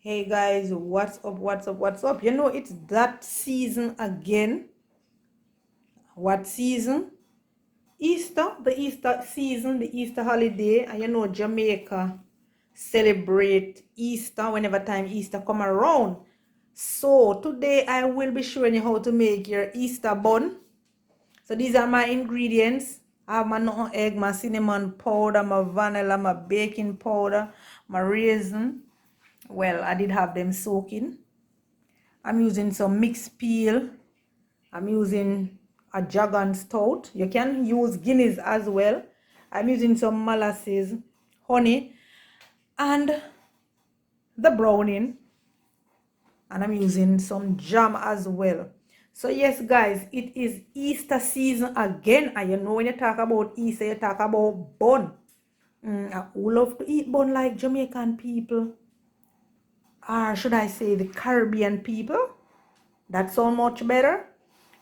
Hey guys, what's up? What's up? You know, it's that season again. What season? Easter, the Easter season, the Easter holiday. And you know, Jamaica celebrate Easter whenever time Easter come around. So today I will be showing you how to make your Easter bun. So these are my ingredients. I have my nutmeg, egg, my cinnamon powder, my vanilla, my baking powder, my raisin. Well, I did have them soaking. I'm using some mixed peel. I'm using a Jamaican Stout. You can use Guinness as well. I'm using some molasses, honey, and the browning. And I'm using some jam as well. So yes, guys, it is Easter season again. And you know, when you talk about Easter, you talk about bun. I love to eat bun like Jamaican people. Or should I say the Caribbean people? That sound much better.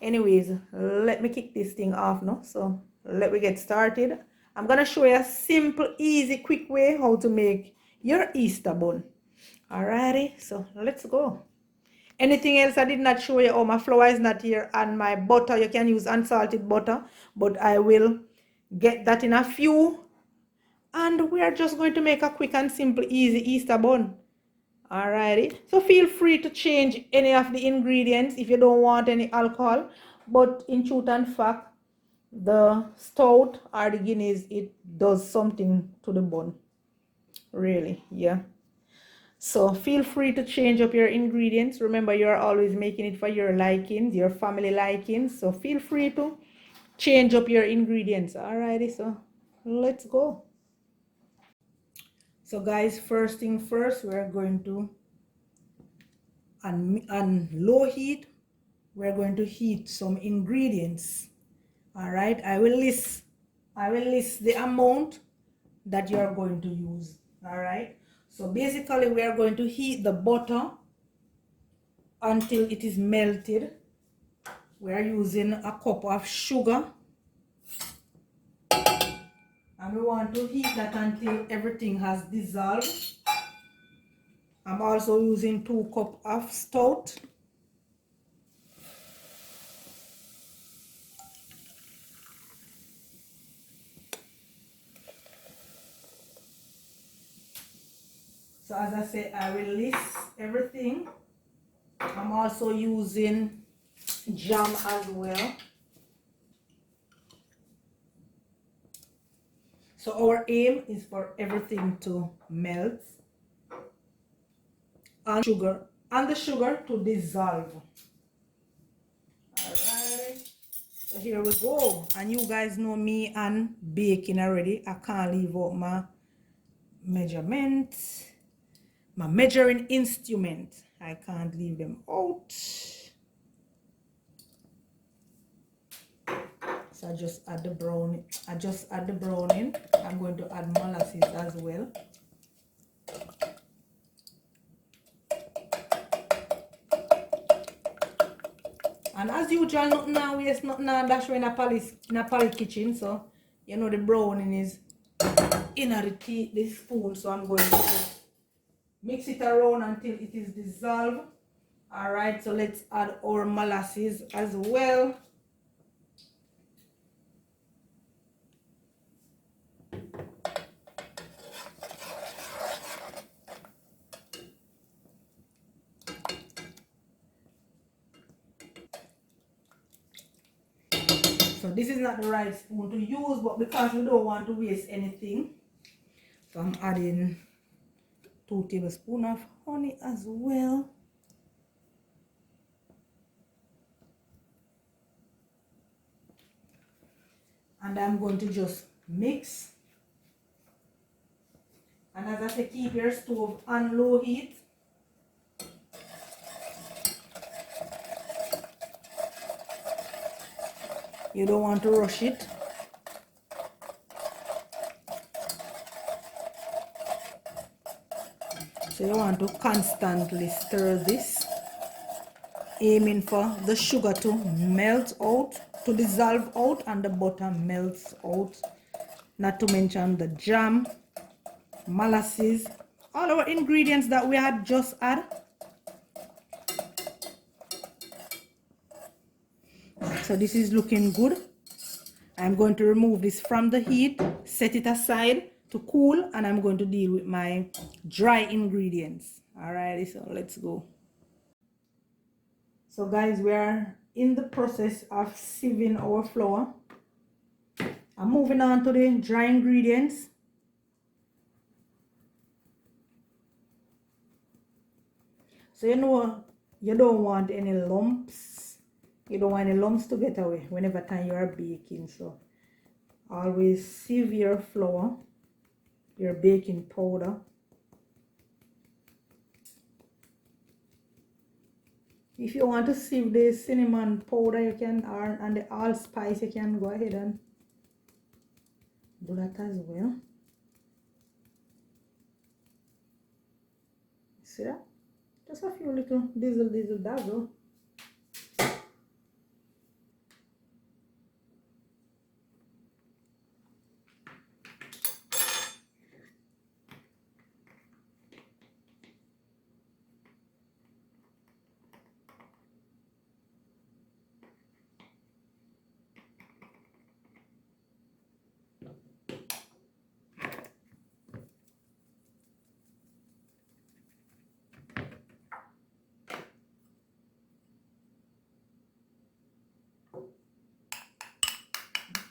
Anyways, let me kick this thing off now. So let me get started. I'm gonna show you a simple, easy, quick way how to make your Easter bun. Alrighty, so let's go. Anything else I did not show you? Oh, my flour is not here, and my butter, you can use unsalted butter, but I will get that in a few. And we are just going to make a quick and simple, easy Easter bun. Alrighty, so feel free to change any of the ingredients if you don't want any alcohol, but in truth and fact, the stout or the Guinness, it does something to the bun, really. Yeah, so feel free to change up your ingredients. Remember, you're always making it for your likings, your family likings, so feel free to change up your ingredients. Alrighty, so let's go. So guys, first thing first, we're going to on low heat, we're going to heat some ingredients. All right, I will list the amount that you are going to use. All right, so basically we are going to heat the butter until it is melted. We are using a cup of sugar, and we want to heat that until everything has dissolved. I'm also using 2 cups of stout. So as I said, I release everything. I'm also using jam as well. So our aim is for everything to melt and the sugar to dissolve. Alright, so here we go. And you guys know me and baking already. I can't leave out my measurements, my measuring instrument. I can't leave them out. So I just add the browning. I'm going to add molasses as well. And as usual, nothing now waste, nothing now dash in a palace kitchen. So you know the browning is in the spoon. So I'm going to just mix it around until it is dissolved. Alright, so let's add our molasses as well. So this is not the right spoon to use, but because we don't want to waste anything, so I'm adding 2 tablespoons of honey as well. And I'm going to just mix. And as I say, keep your stove on low heat. You don't want to rush it. So you want to constantly stir this, aiming for the sugar to melt out, to dissolve out, and the butter melts out. Not to mention the jam, molasses, all our ingredients that we had just add. So this is looking good. I'm going to remove this from the heat, set it aside to cool, and I'm going to deal with my dry ingredients. Alrighty, so let's go. So guys, we are in the process of sieving our flour. I'm moving on to the dry ingredients. So you know, you don't want any lumps. You don't want any lumps to get away whenever time you are baking. So always sieve your flour, your baking powder. If you want to sieve the cinnamon powder, you can, and the allspice, you can go ahead and do that as well. See that? Just a few little dizzle dazzle.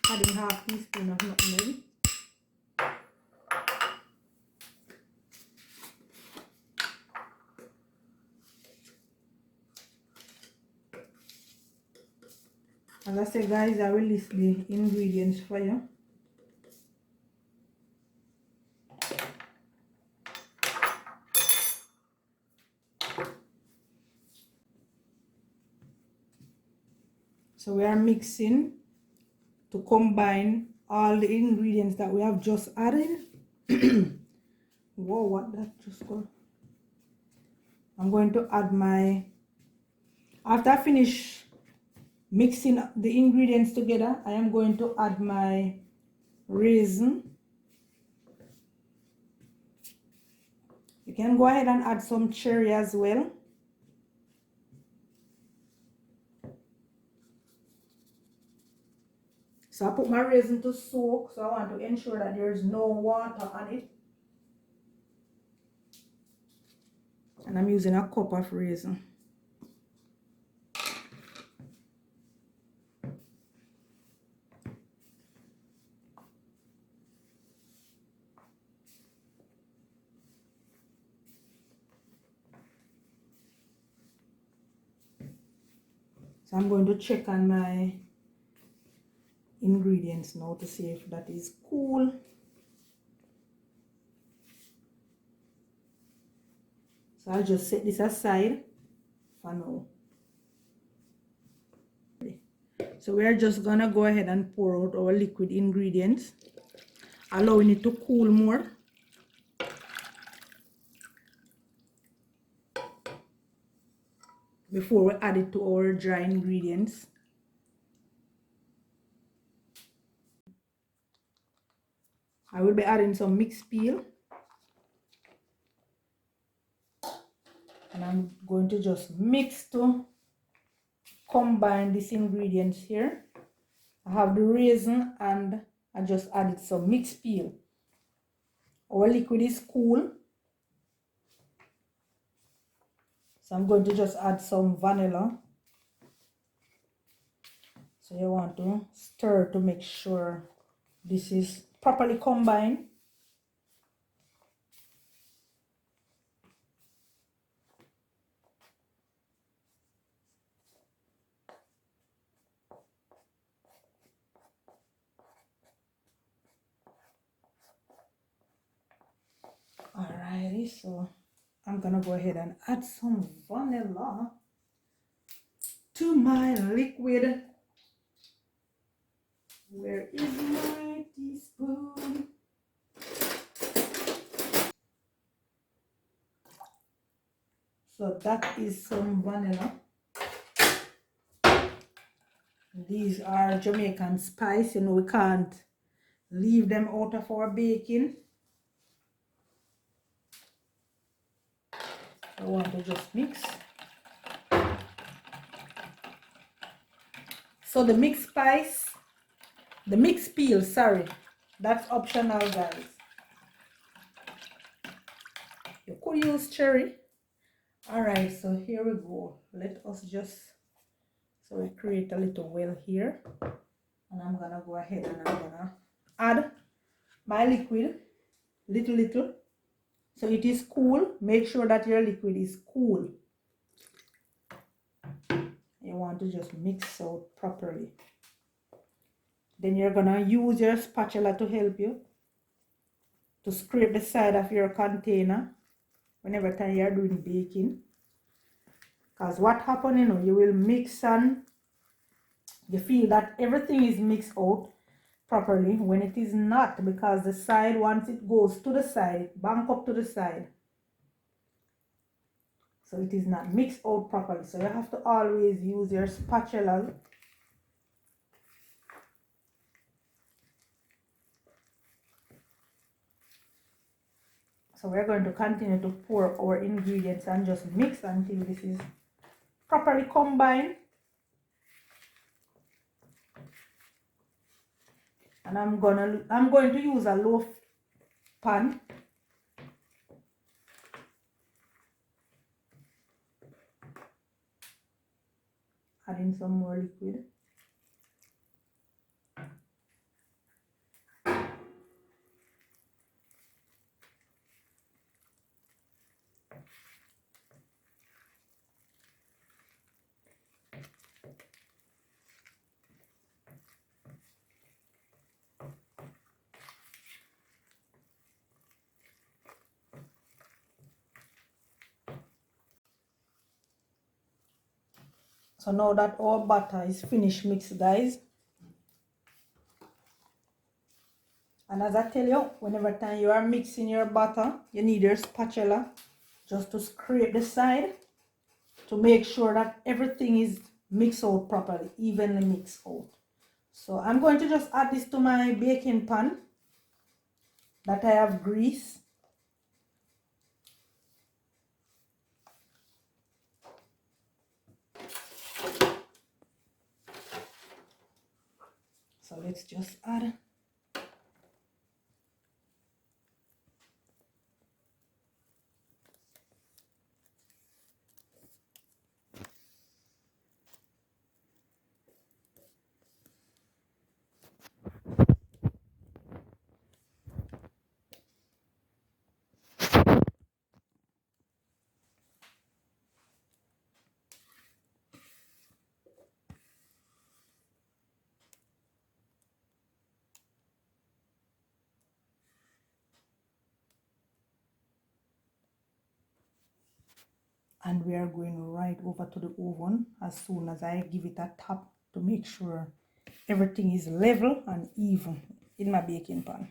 Adding half teaspoon of nutmeg. As I say, guys, I will list the ingredients for you. So we are mixing to combine all the ingredients that we have just added. Whoa, what that just got? I'm going to add my, after I finish mixing the ingredients together, I am going to add my raisin. You can go ahead and add some cherry as well. So I put my raisin to soak, so I want to ensure that there is no water on it. And I'm using a cup of raisin. So I'm going to check on my ingredients now to see if that is cool. So I'll just set this aside for now. So we are just gonna go ahead and pour out our liquid ingredients, allowing it to cool more. Before we add it to our dry ingredients. I will be adding some mixed peel. And I'm going to just mix to combine these ingredients here. I have the raisin and I just added some mixed peel. Our liquid is cool. So I'm going to just add some vanilla. So you want to stir to make sure this is properly combined. Alrighty, so I'm gonna go ahead and add some vanilla to my liquid. Where is my teaspoon? So that is some vanilla. These are Jamaican spice, you know, we can't leave them out of our baking. I want to just mix. So the mixed spice, the mixed peel, sorry, that's optional, guys. You could use cherry. All right, so here we go. Let us just, so we create a little well here, and I'm gonna go ahead and I'm gonna add my liquid, little. So it is cool. Make sure that your liquid is cool. You want to just mix out properly. Then you're gonna use your spatula to help you to scrape the side of your container whenever time you're doing baking. Because what happens, you know, you will mix and you feel that everything is mixed out properly when it is not, because the side, once it goes to the side, bank up to the side, so it is not mixed out properly. So you have to always use your spatula. So we're going to continue to pour our ingredients and just mix until this is properly combined. And I'm going to use a loaf pan. Adding some more liquid. So now that our butter is finished mixed, guys, and as I tell you, whenever time you are mixing your butter, you need your spatula just to scrape the side to make sure that everything is mixed out properly, evenly mixed out. So I'm going to just add this to my baking pan that I have grease. So let's just add and we are going right over to the oven as soon as I give it a tap to make sure everything is level and even in my baking pan.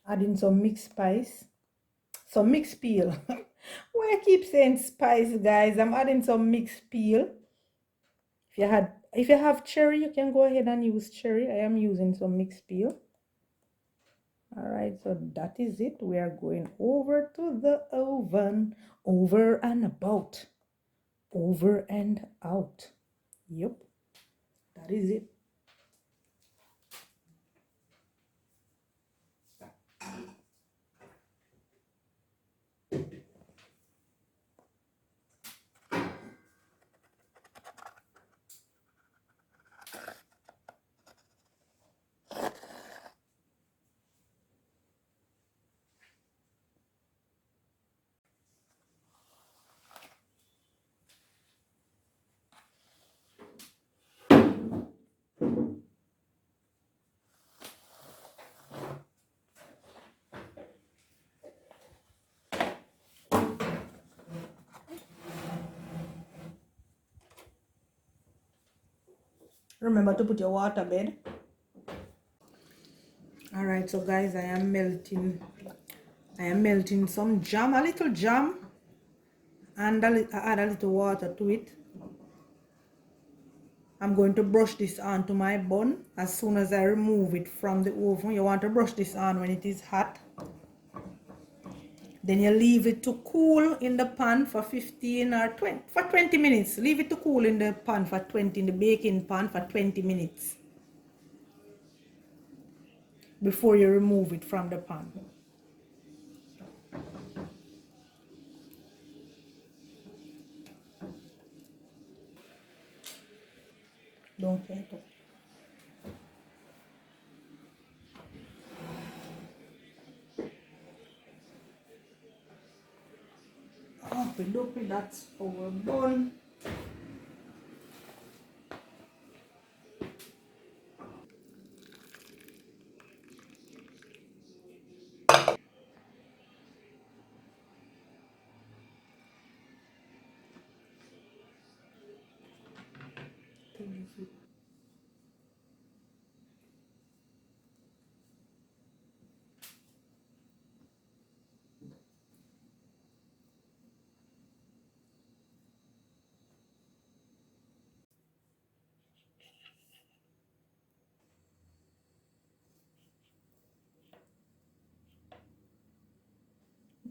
Adding some mixed spice, some mixed peel. Why I keep saying spice, guys? I'm adding some mixed peel. If you have cherry, you can go ahead and use cherry. I am using some mixed peel. All right, so that is it. We are going over to the oven, over and about, over and out. Yep, that is it. Remember to put your water bed. All right, so guys, I am melting some jam, a little jam, and I add a little water to it. I'm going to brush this onto my bun as soon as I remove it from the oven. You want to brush this on when it is hot. Then you leave it to cool in the pan for 15 or 20, for 20 minutes. Leave it to cool in the pan for 20, in the baking pan for 20 minutes before you remove it from the pan. Don't get it. Look, that's our bun.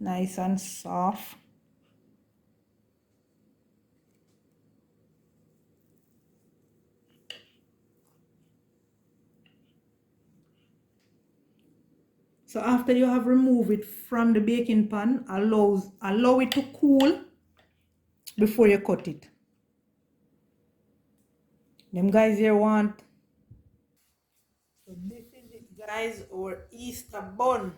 Nice and soft. So after you have removed it from the baking pan, allow it to cool before you cut it. Them guys here want. So this is it, guys, our Easter bun.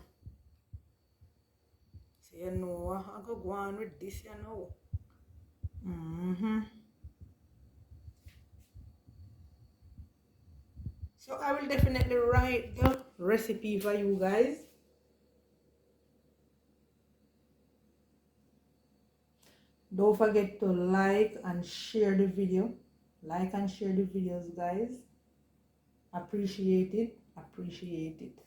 So you know, I go on with this, you know. So I will definitely write the recipe for you guys. Don't forget to like and share the video. Like and share the videos, guys. Appreciate it. Appreciate it.